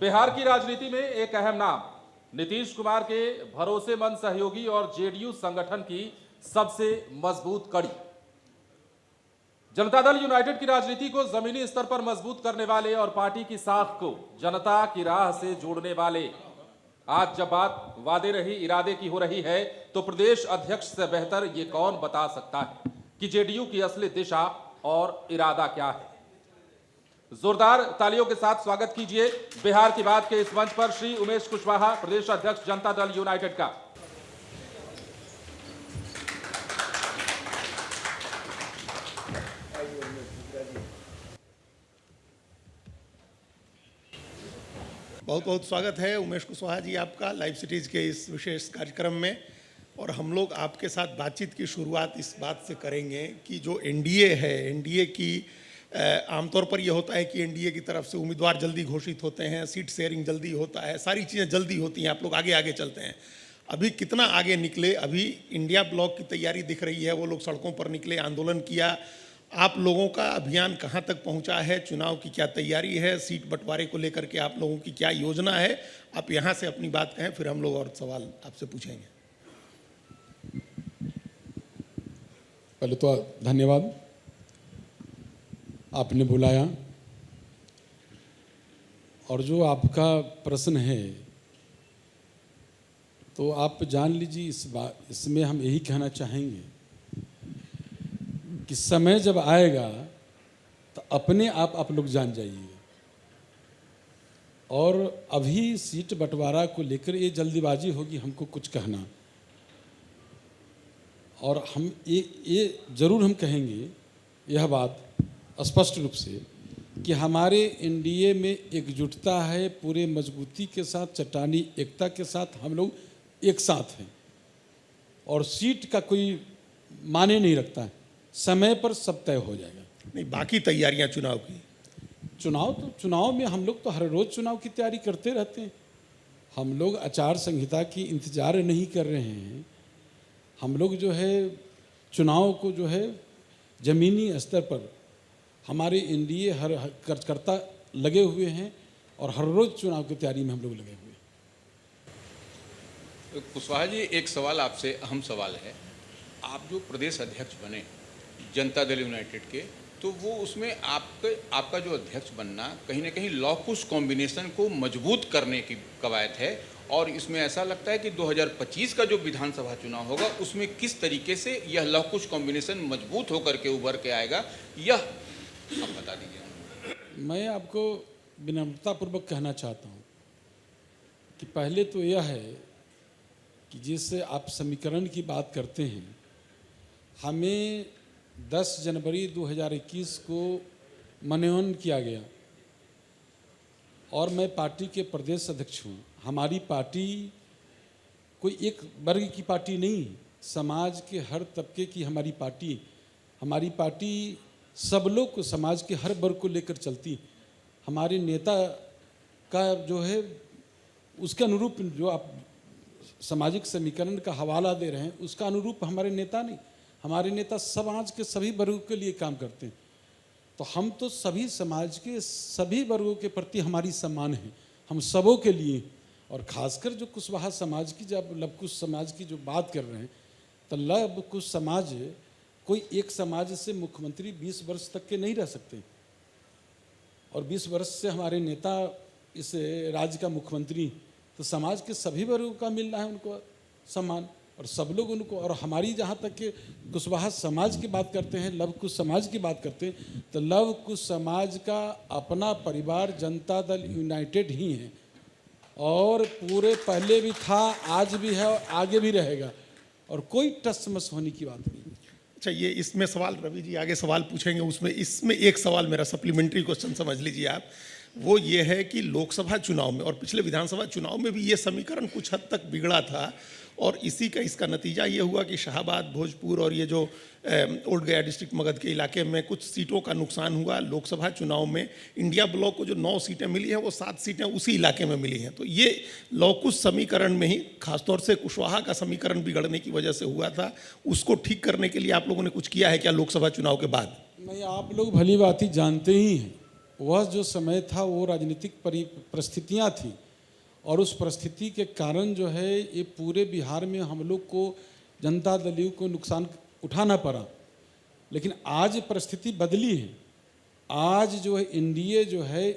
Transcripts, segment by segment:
बिहार की राजनीति में एक अहम नाम, नीतीश कुमार के भरोसेमंद सहयोगी और जेडीयू संगठन की सबसे मजबूत कड़ी। जनता दल यूनाइटेड की राजनीति को जमीनी स्तर पर मजबूत करने वाले और पार्टी की साख को जनता की राह से जोड़ने वाले। आज जब बात वादे रही इरादे की हो रही है, तो प्रदेश अध्यक्ष से बेहतर ये कौन बता सकता है कि जेडीयू की असली दिशा और इरादा क्या है। जोरदार तालियों के साथ स्वागत कीजिए बिहार की बात के इस मंच पर श्री उमेश कुशवाहा, प्रदेश अध्यक्ष जनता दल यूनाइटेड का। बहुत बहुत स्वागत है उमेश कुशवाहा जी आपका लाइव सिटीज़ के इस विशेष कार्यक्रम में। और हम लोग आपके साथ बातचीत की शुरुआत इस बात से करेंगे कि जो एनडीए है, एनडीए की आमतौर पर यह होता है कि एनडीए की तरफ से उम्मीदवार जल्दी घोषित होते हैं, सीट शेयरिंग जल्दी होता है, सारी चीज़ें जल्दी होती हैं, आप लोग आगे आगे चलते हैं। अभी कितना आगे निकले? अभी इंडिया ब्लॉक की तैयारी दिख रही है, वो लोग सड़कों पर निकले, आंदोलन किया। आप लोगों का अभियान कहाँ तक पहुँचा है? चुनाव की क्या तैयारी है? सीट बंटवारे को लेकर के आप लोगों की क्या योजना है? आप यहाँ से अपनी बात कहें, फिर हम लोग और सवाल आपसे पूछेंगे। पहले तो धन्यवाद, आपने बुलाया। और जो आपका प्रश्न है, तो आप जान लीजिए इसमें हम यही कहना चाहेंगे कि समय जब आएगा तो अपने आप लोग जान जाइएगा। और अभी सीट बंटवारा को लेकर ये जल्दीबाजी होगी हमको कुछ कहना। और हम ये जरूर हम कहेंगे यह बात स्पष्ट रूप से कि हमारे एनडीए में एकजुटता है, पूरे मजबूती के साथ, चट्टानी एकता के साथ हम लोग एक साथ हैं। और सीट का कोई माने नहीं रखता है, समय पर सब तय हो जाएगा। नहीं, बाकी तैयारियां चुनाव की, चुनाव में हम लोग तो हर रोज चुनाव की तैयारी करते रहते हैं। हम लोग आचार संहिता की इंतजार नहीं कर रहे हैं। हम लोग जो है चुनाव को जो है जमीनी स्तर पर हमारे एनडीए हर कार्यकर्ता लगे हुए हैं और हर रोज चुनाव की तैयारी में हम लोग लगे हुए हैं। कुशवाहा जी, एक सवाल आपसे अहम सवाल है। आप जो प्रदेश अध्यक्ष बने जनता दल यूनाइटेड के, तो वो उसमें आपका जो अध्यक्ष बनना कहीं ना कहीं लॉ-कुश कॉम्बिनेशन को मजबूत करने की कवायद है। और इसमें ऐसा लगता है कि 2025 का जो विधानसभा चुनाव होगा उसमें किस तरीके से यह लॉ-कुश कॉम्बिनेशन मजबूत होकर के उभर के आएगा, यह आप बता दीजिए। मैं आपको विनम्रतापूर्वक कहना चाहता हूँ कि पहले तो यह है कि जिससे आप समीकरण की बात करते हैं, हमें 10 जनवरी 2021 को मनोनयन किया गया और मैं पार्टी के प्रदेश अध्यक्ष हूँ। हमारी पार्टी कोई एक वर्ग की पार्टी नहीं, समाज के हर तबके की हमारी पार्टी सब लोग को, समाज के हर वर्ग को लेकर चलती। हमारे नेता का जो है उसके अनुरूप, जो आप सामाजिक समीकरण का हवाला दे रहे हैं, उसका अनुरूप हमारे नेता नहीं। हमारे नेता समाज के सभी वर्गों के लिए काम करते हैं। तो हम तो सभी समाज के सभी वर्गों के प्रति हमारी सम्मान है, हम सबों के लिए। और खासकर जो कुशवाहा समाज की, जब लव-कुश समाज की जो बात कर रहे हैं, तो लव-कुश समाज कोई एक समाज से मुख्यमंत्री 20 वर्ष तक के नहीं रह सकते। और 20 वर्ष से हमारे नेता इस राज्य का मुख्यमंत्री, तो समाज के सभी वर्गों का मिलना है उनको सम्मान, और सब लोग उनको। और हमारी जहाँ तक के कुशवाहा समाज की बात करते हैं, लव-कुश समाज की बात करते हैं, तो लव-कुश समाज का अपना परिवार जनता दल यूनाइटेड ही है। और पूरे पहले भी था, आज भी है और आगे भी रहेगा, और कोई टस-मस होने की बात नहीं। अच्छा, ये इसमें सवाल रवि जी आगे सवाल पूछेंगे, इसमें एक सवाल मेरा सप्लीमेंट्री क्वेश्चन समझ लीजिए आप। वो ये है कि लोकसभा चुनाव में और पिछले विधानसभा चुनाव में भी ये समीकरण कुछ हद तक बिगड़ा था, और इसका नतीजा ये हुआ कि शाहाबाद, भोजपुर और ये जो ओल्ड गया डिस्ट्रिक्ट मगध के इलाके में कुछ सीटों का नुकसान हुआ। लोकसभा चुनाव में इंडिया ब्लॉक को जो 9 सीटें मिली हैं, वो 7 सीटें उसी इलाके में मिली हैं। तो ये लॉ-कुश समीकरण में ही खासतौर से कुशवाहा का समीकरण बिगड़ने की वजह से हुआ था। उसको ठीक करने के लिए आप लोगों ने कुछ किया है क्या लोकसभा चुनाव के बाद? नहीं, आप लोग भली भांति जानते ही हैं वह जो समय था वो राजनीतिक परिस्थितियाँ थी, और उस परिस्थिति के कारण जो है ये पूरे बिहार में हम लोग को, जनता दल को नुकसान उठाना पड़ा। लेकिन आज परिस्थिति बदली है। आज जो है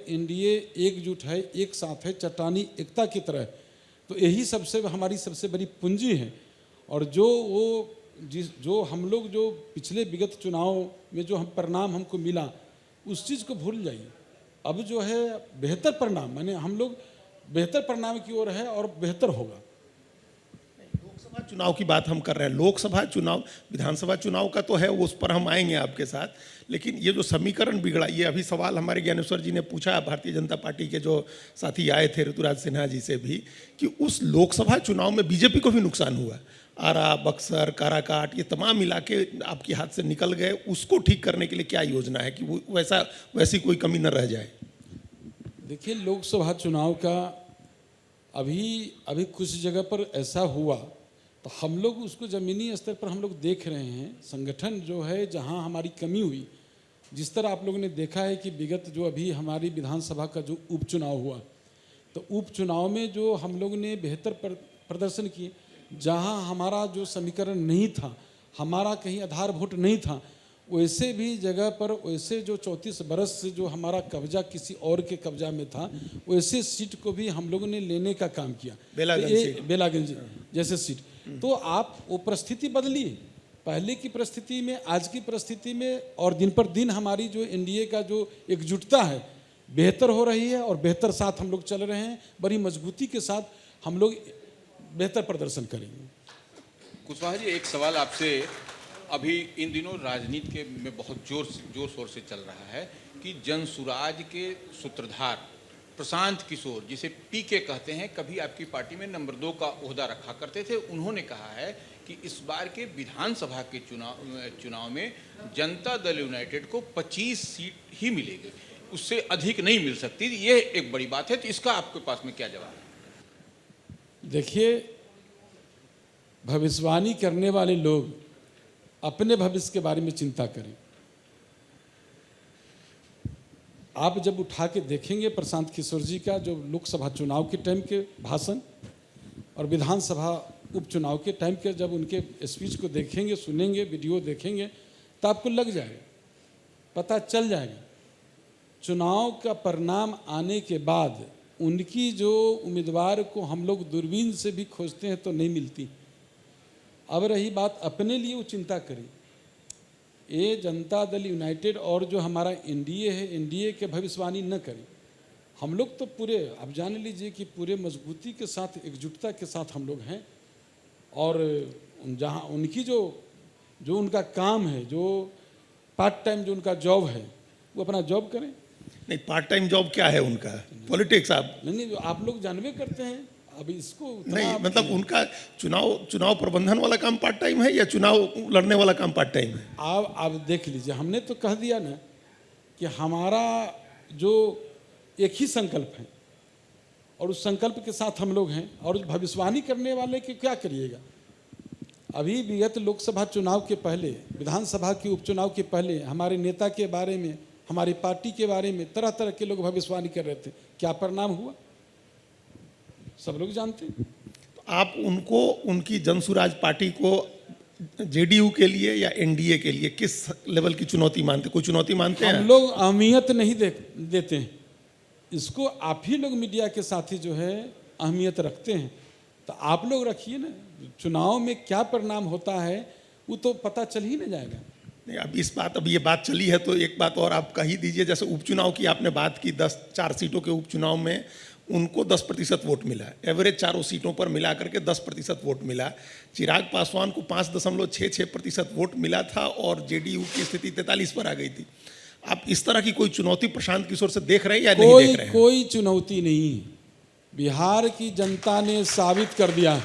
एनडीए एकजुट है, एक साथ है, चट्टानी एकता की तरह। तो यही हमारी सबसे बड़ी पूंजी है। और जो हम लोग जो पिछले विगत चुनाव में जो परिणाम हमको मिला, उस चीज़ को भूल जाइए। अब जो है बेहतर परिणाम, माने हम लोग बेहतर परिणाम की ओर है और बेहतर होगा। लोकसभा चुनाव की बात हम कर रहे हैं, लोकसभा चुनाव, विधानसभा चुनाव का तो है, उस पर हम आएंगे आपके साथ। लेकिन ये जो समीकरण बिगड़ा, ये अभी सवाल हमारे ज्ञानेश्वर जी ने पूछा भारतीय जनता पार्टी के जो साथी आए थे ऋतुराज सिन्हा जी से भी, कि उस लोकसभा चुनाव में बीजेपी को भी नुकसान हुआ। आरा, बक्सर, काराकाट, ये तमाम इलाके आपके हाथ से निकल गए। उसको ठीक करने के लिए क्या योजना है कि वो वैसी कोई कमी न रह जाए? देखिए, लोकसभा चुनाव का अभी कुछ जगह पर ऐसा हुआ, तो हम लोग उसको ज़मीनी स्तर पर हम लोग देख रहे हैं। संगठन जो है, जहां हमारी कमी हुई, जिस तरह आप लोगों ने देखा है कि विगत जो अभी हमारी विधानसभा का जो उपचुनाव हुआ, तो उपचुनाव में जो हम लोग ने बेहतर प्रदर्शन किए, जहां हमारा जो समीकरण नहीं था, हमारा कहीं आधार वोट नहीं था, वैसे भी जगह पर, वैसे जो 34 बरस से जो हमारा कब्जा किसी और के कब्जा में था, वैसे सीट को भी हम लोगों ने लेने का काम किया। बेलागंज जैसे सीट। तो आप वो परिस्थिति बदली, पहले की परिस्थिति में आज की परिस्थिति में, और दिन पर दिन हमारी जो एनडीए का जो एकजुटता है बेहतर हो रही है, और बेहतर साथ हम लोग चल रहे हैं। बड़ी मजबूती के साथ हम लोग बेहतर प्रदर्शन करेंगे। कुशवाहा जी, एक सवाल आपसे। अभी इन दिनों राजनीति में बहुत जोर शोर से चल रहा है कि जनसुराज के सूत्रधार प्रशांत किशोर, जिसे पीके कहते हैं, कभी आपकी पार्टी में नंबर 2 का ओहदा रखा करते थे। उन्होंने कहा है कि इस बार के विधानसभा के चुनाव में जनता दल यूनाइटेड को 25 सीट ही मिलेगी, उससे अधिक नहीं मिल सकती। ये एक बड़ी बात है, तो इसका आपके पास में क्या जवाब है? देखिए, भविष्यवाणी करने वाले लोग अपने भविष्य के बारे में चिंता करें। आप जब उठा के देखेंगे प्रशांत किशोर जी का जो लोकसभा चुनाव के टाइम के भाषण और विधानसभा उपचुनाव के टाइम के जब उनके स्पीच को देखेंगे, सुनेंगे, वीडियो देखेंगे, तो आपको लग जाएगा, पता चल जाएगा। चुनाव का परिणाम आने के बाद उनकी जो उम्मीदवार को हम लोग दूरबीन से भी खोजते हैं तो नहीं मिलती। अब रही बात अपने लिए, वो चिंता करें। ये जनता दल यूनाइटेड और जो हमारा एनडीए है, एनडीए के भविष्यवाणी न करें। हम लोग तो पूरे, आप जान लीजिए कि पूरे मजबूती के साथ, एकजुटता के साथ हम लोग हैं। और जहाँ उनकी जो उनका काम है, जो पार्ट टाइम जो उनका जॉब है, वो अपना जॉब करें। नहीं, पार्ट टाइम जॉब क्या है उनका? पॉलिटिक्स। आप नहीं, जो आप लोग जानवे करते हैं। अभी इसको नहीं, मतलब उनका चुनाव प्रबंधन वाला काम पार्ट टाइम है या चुनाव लड़ने वाला काम पार्ट टाइम है? आप देख लीजिए, हमने तो कह दिया ना कि हमारा जो एक ही संकल्प है, और उस संकल्प के साथ हम लोग हैं। और भविष्यवाणी करने वाले के क्या करिएगा? अभी विगत लोकसभा चुनाव के पहले, विधानसभा के उपचुनाव के पहले हमारे नेता के बारे में, हमारी पार्टी के बारे में तरह तरह के लोग भविष्यवाणी कर रहे थे। क्या परिणाम हुआ सब लोग जानते हैं। तो आप उनको, उनकी जनसुराज पार्टी को जेडीयू के लिए या एनडीए के लिए किस लेवल की चुनौती मानते? कोई चुनौती मानते हैं? हम लोग अहमियत नहीं देते हैं इसको। आप ही लोग मीडिया के साथी जो है अहमियत रखते हैं, तो आप लोग रखिए ना। चुनाव में क्या परिणाम होता है वो तो पता चल ही नहीं जाएगा। नहीं, अब ये बात चली है तो एक बात और आप कह ही दीजिए। जैसे उपचुनाव की आपने बात की, 4 सीटों के उपचुनाव में उनको 10% वोट मिला। एवरेज चारों सीटों पर मिला करके 10% वोट मिला। चिराग पासवान को 5.66% वोट मिला था और जेडीयू की स्थिति 43 पर आ गई थी। आप इस तरह की कोई चुनौती प्रशांत किशोर से देख रहे हैं या नहीं देख रहे हैं? कोई चुनौती नहीं। बिहार की जनता ने साबित कर दिया।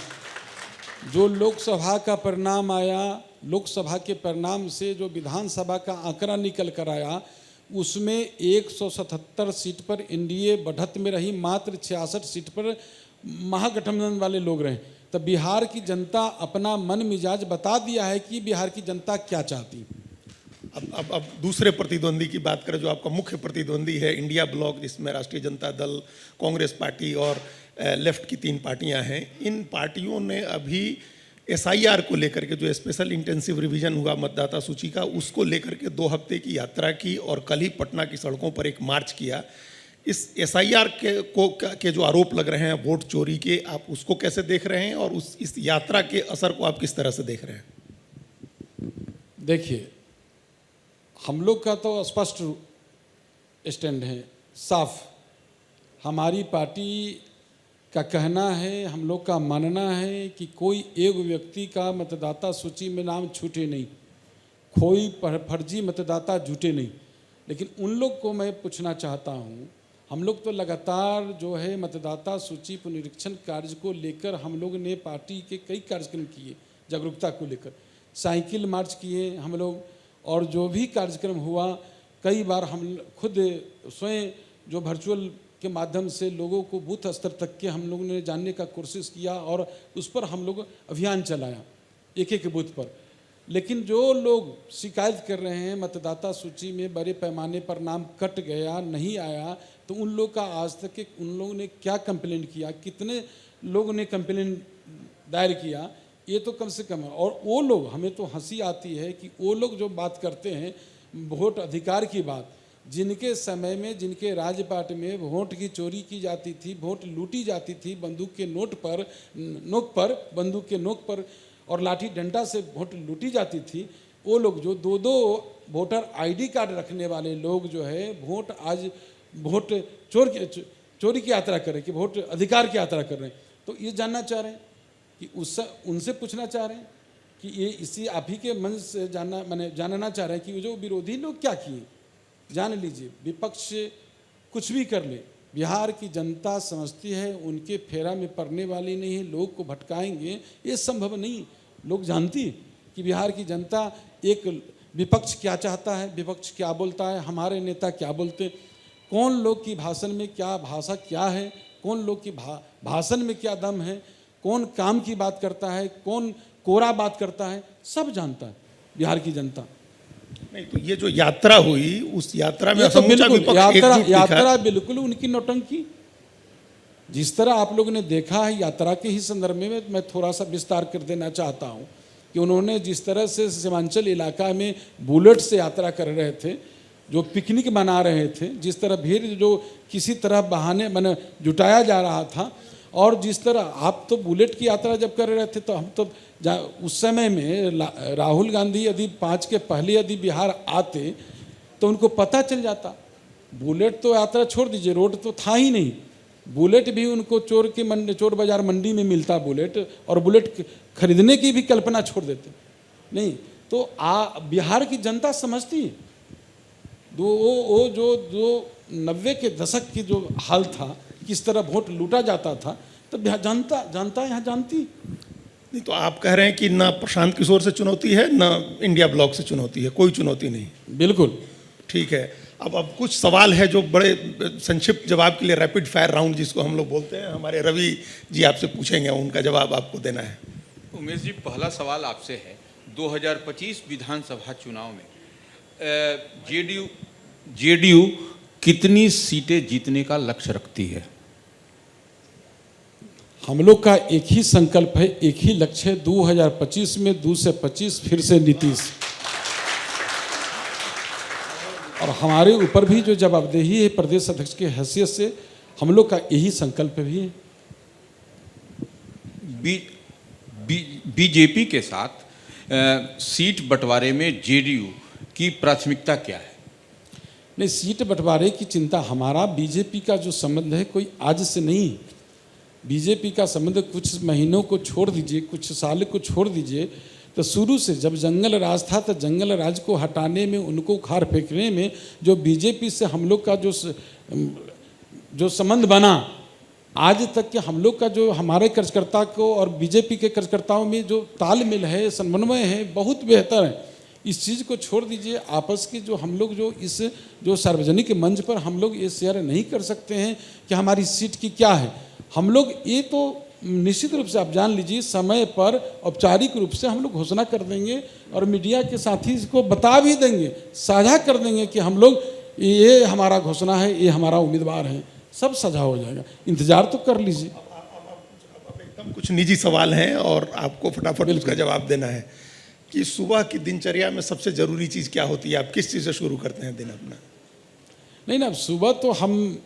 जो लोकसभा का परिणाम आया, लोकसभा के परिणाम से जो विधानसभा का आंकड़ा निकल कर आया, उसमें 177 सीट पर एनडीए बढ़त में रही, मात्र 66 सीट पर महागठबंधन वाले लोग रहे। तो बिहार की जनता अपना मन मिजाज बता दिया है कि बिहार की जनता क्या चाहती। अब दूसरे प्रतिद्वंदी की बात करें, जो आपका मुख्य प्रतिद्वंदी है इंडिया ब्लॉक, जिसमें राष्ट्रीय जनता दल, कांग्रेस पार्टी और लेफ्ट की 3 पार्टियां हैं। इन पार्टियों ने अभी SIR को लेकर के, जो स्पेशल इंटेंसिव रिवीजन हुआ मतदाता सूची का, उसको लेकर के 2 हफ्ते की यात्रा की और कल ही पटना की सड़कों पर एक मार्च किया। इस SIR के जो आरोप लग रहे हैं वोट चोरी के, आप उसको कैसे देख रहे हैं और इस यात्रा के असर को आप किस तरह से देख रहे हैं? देखिए, हम लोग का तो स्पष्ट स्टैंड है, साफ। हमारी पार्टी का कहना है, हम लोग का मानना है कि कोई एक व्यक्ति का मतदाता सूची में नाम छूटे नहीं, कोई फर्जी मतदाता जुटे नहीं। लेकिन उन लोग को मैं पूछना चाहता हूँ, हम लोग तो लगातार जो है मतदाता सूची पुनरीक्षण कार्य को लेकर हम लोग ने पार्टी के कई कार्यक्रम किए, जागरूकता को लेकर साइकिल मार्च किए हम लोग, और जो भी कार्यक्रम हुआ कई बार हम खुद स्वयं जो वर्चुअल के माध्यम से लोगों को बूथ स्तर तक के हम लोग ने जानने का कोशिश किया और उस पर हम लोग अभियान चलाया एक बूथ पर। लेकिन जो लोग शिकायत कर रहे हैं मतदाता सूची में बड़े पैमाने पर नाम कट गया, नहीं आया, तो उन लोग का आज तक उन लोगों ने क्या कंप्लेंट किया, कितने लोगों ने कंप्लेंट दायर किया, ये तो कम से कम है। और वो लोग, हमें तो हंसी आती है कि वो लोग जो बात करते हैं वोट अधिकार की बात, जिनके समय में, जिनके राजपाट में वोट की चोरी की जाती थी, वोट लूटी जाती थी, बंदूक के नोक पर बंदूक के नोक पर और लाठी डंडा से वोट लूटी जाती थी, वो लोग जो 2 वोटर ID कार्ड रखने वाले लोग जो है वोट आज वोट चोरी की यात्रा कर रहे हैं, कि वोट अधिकार की यात्रा कर रहे हैं। तो ये जानना चाह रहे हैं कि उनसे पूछना चाह रहे हैं कि ये इसी आप ही के मन से जानना चाह रहे हैं कि जो विरोधी लोग क्या किए। जान लीजिए, विपक्ष कुछ भी कर ले, बिहार की जनता समझती है उनके फेरा में पड़ने वाली नहीं है, लोग को भटकाएंगे, ये संभव नहीं। लोग जानती है कि बिहार की जनता एक विपक्ष क्या चाहता है, विपक्ष क्या बोलता है, हमारे नेता क्या बोलते, कौन लोग की भाषण में क्या भाषा क्या है, कौन लोग की भाषण में क्या दम है, कौन काम की बात करता है, कौन कोरा बात करता है, सब जानता है बिहार की जनता। नहीं तो ये जो यात्रा हुई, उस यात्रा में तो बिल्कुल यात्रा बिल्कुल उनकी नौटंकी, जिस तरह आप लोगों ने देखा है यात्रा के ही संदर्भ में मैं थोड़ा सा विस्तार कर देना चाहता हूं कि उन्होंने जिस तरह से सीमांचल इलाका में बुलेट से यात्रा कर रहे थे, जो पिकनिक मना रहे थे, जिस तरह भीड़ जो किसी तरह बहाने जुटाया जा रहा था, और जिस तरह आप तो बुलेट की यात्रा जब कर रहे थे तो हम तो उस समय में राहुल गांधी यदि 5 के पहले यदि बिहार आते तो उनको पता चल जाता। बुलेट तो यात्रा छोड़ दीजिए, रोड तो था ही नहीं, बुलेट भी उनको चोर बाजार मंडी में मिलता बुलेट, और बुलेट खरीदने की भी कल्पना छोड़ देते। नहीं तो बिहार की जनता समझती है वो जो 90 के दशक की जो हाल था, किस तरह वोट लूटा जाता था, तो जनता यहाँ जानती। नहीं तो आप कह रहे हैं कि ना प्रशांत किशोर से चुनौती है, ना इंडिया ब्लॉक से चुनौती है, कोई चुनौती नहीं। बिल्कुल ठीक है। अब कुछ सवाल है जो बड़े संक्षिप्त जवाब के लिए रैपिड फायर राउंड जिसको हम लोग बोलते हैं, हमारे रवि जी आपसे पूछेंगे, उनका जवाब आपको देना है। उमेश जी, पहला सवाल आपसे है, 2025 विधानसभा चुनाव में जेडीयू कितनी सीटें जीतने का लक्ष्य रखती है? हम लोग का एक ही संकल्प है, एक ही लक्ष्य है, 2025 में 2 से 25 फिर से नीतीश। और हमारे ऊपर भी जो जवाबदेही है प्रदेश अध्यक्ष की हैसियत से, हम लोग का यही संकल्प भी है। बीजेपी के साथ सीट बंटवारे में जेडीयू की प्राथमिकता क्या है? नहीं, सीट बंटवारे की चिंता, हमारा बीजेपी का जो संबंध है कोई आज से नहीं। बीजेपी का संबंध कुछ महीनों को छोड़ दीजिए, कुछ साल को छोड़ दीजिए, तो शुरू से जब जंगल राज था तो जंगल राज को हटाने में, उनको उखाड़ फेंकने में जो बीजेपी से हम लोग का जो संबंध बना, आज तक के हम लोग का जो हमारे कार्यकर्ता को और बीजेपी के कार्यकर्ताओं में जो तालमेल है, समन्वय है, बहुत बेहतर है। इस चीज़ को छोड़ दीजिए, आपस की जो हम लोग जो सार्वजनिक मंच पर हम लोग ये शेयर नहीं कर सकते हैं कि हमारी सीट की क्या है। हम लोग ये तो निश्चित रूप से आप जान लीजिए समय पर औपचारिक रूप से हम लोग घोषणा कर देंगे और मीडिया के साथी को बता भी देंगे, साझा कर देंगे कि हम लोग ये हमारा घोषणा है, ये हमारा उम्मीदवार है, सब साझा हो जाएगा। इंतजार तो कर लीजिए। अब एकदम कुछ निजी सवाल हैं और आपको फटाफट उसका जवाब देना है कि सुबह की दिनचर्या में सबसे ज़रूरी चीज़ क्या होती है? आप किस चीज़ से शुरू करते हैं दिन अपना? नहीं ना, सुबह तो हम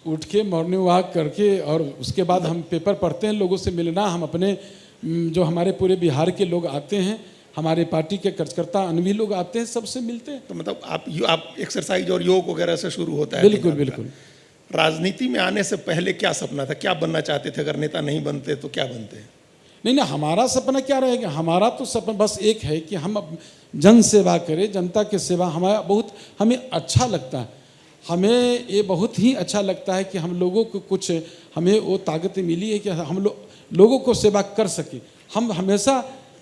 उठ के मॉर्निंग वॉक करके और उसके बाद हम पेपर पढ़ते हैं, लोगों से मिलना। हम अपने जो हमारे पूरे बिहार के लोग आते हैं, हमारे पार्टी के कार्यकर्ता अन्य भी लोग आते हैं, सबसे मिलते हैं। तो मतलब आप एक्सरसाइज और योग वगैरह से शुरू होता है? बिल्कुल बिल्कुल। राजनीति में आने से पहले क्या सपना था? क्या बनना चाहते थे? अगर नेता नहीं बनते तो क्या बनते हैं? नहीं ना, हमारा सपना क्या रहेगा? हमारा तो सपना बस एक है कि हम जन सेवा करें, जनता की सेवा हमें अच्छा लगता है। हमें ये बहुत ही अच्छा लगता है कि हम लोगों को कुछ हमें वो ताकत मिली है कि हम लोगों को सेवा कर सके। हम हमेशा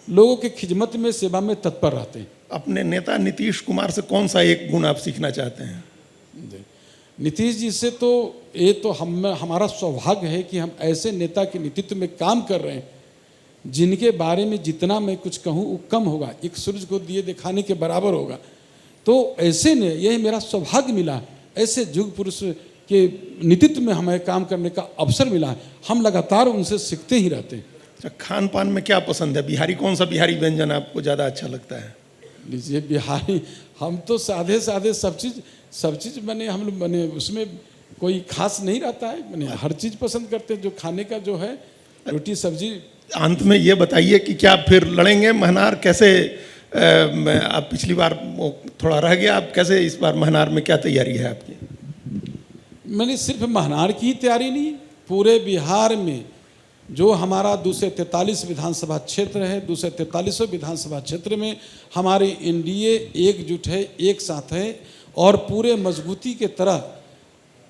लोगों की खिदमत में, सेवा में तत्पर रहते हैं। अपने नेता नीतीश कुमार से कौन सा एक गुण आप सीखना चाहते हैं? नीतीश जी से तो ये तो हमारा सौभाग्य है कि हम ऐसे नेता के नेतृत्व में काम कर रहे हैं जिनके बारे में जितना मैं कुछ कहूँ वो कम होगा, एक सूरज को दिए दिखाने के बराबर होगा। तो ऐसे ने यह मेरा सौभाग्य मिला, ऐसे युग पुरुष के नेतृत्व में हमें काम करने का अवसर मिला है। हम लगातार उनसे सीखते ही रहते हैं। अच्छा, खान पान में क्या पसंद है? बिहारी कौन सा बिहारी व्यंजन आपको ज़्यादा अच्छा लगता है? लीजिए, बिहारी हम तो सादे सब चीज़ बने, हम लोग बने, उसमें कोई खास नहीं रहता है, बने हर चीज़ पसंद करते हैं जो खाने का जो है, रोटी सब्जी। अंत में ये बताइए कि क्या फिर लड़ेंगे महनार? कैसे आप पिछली बार थोड़ा रह गया, आप कैसे इस बार महनार में क्या तैयारी है आपकी? मैंने सिर्फ महनार की तैयारी नहीं, पूरे बिहार में जो हमारा 243 विधानसभा क्षेत्र है, 243 विधानसभा क्षेत्र में हमारे एनडीए एकजुट है, एक साथ है और पूरे मजबूती के तरह,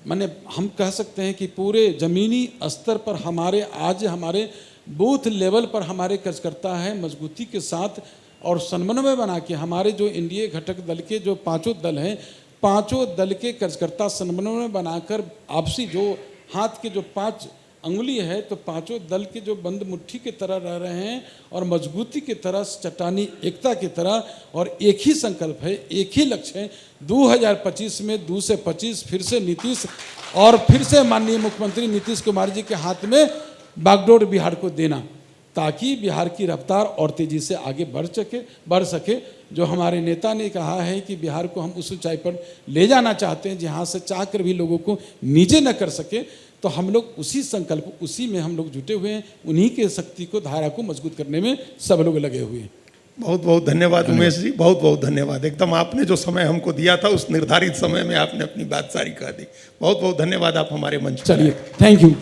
माने हम कह सकते हैं कि पूरे ज़मीनी स्तर पर हमारे बूथ लेवल पर हमारे कार्यकर्ता है मजबूती के साथ और समन्वय बना के हमारे जो एनडीए घटक दल के जो पांचों दल हैं, पांचों दल के कार्यकर्ता समन्वय बनाकर आपसी जो हाथ के जो 5 अंगुली है, तो पांचों दल के जो बंद मुट्ठी की तरह रह रहे हैं और मजबूती की तरह, चट्टानी एकता की तरह, और एक ही संकल्प है, एक ही लक्ष्य है। 2025 में 2 से 25 फिर से नीतीश और फिर से माननीय मुख्यमंत्री नीतीश कुमार जी के हाथ में बागडोर बिहार को देना, ताकि बिहार की रफ्तार और तेज़ी से आगे बढ़ सके। जो हमारे नेता ने कहा है कि बिहार को हम उस ऊंचाई पर ले जाना चाहते हैं जहां से चाह कर भी लोगों को नीचे न कर सके, तो हम लोग उसी संकल्प, उसी में हम लोग जुटे हुए हैं। उन्हीं के शक्ति को, धारा को मजबूत करने में सब लोग लगे हुए हैं। बहुत बहुत धन्यवाद उमेश जी, बहुत बहुत धन्यवाद। एकदम आपने जो समय हमको दिया था उस निर्धारित समय में आपने अपनी बात सारी कह दी। बहुत बहुत धन्यवाद, आप हमारे मंच पर आए। चलिए, थैंक यू।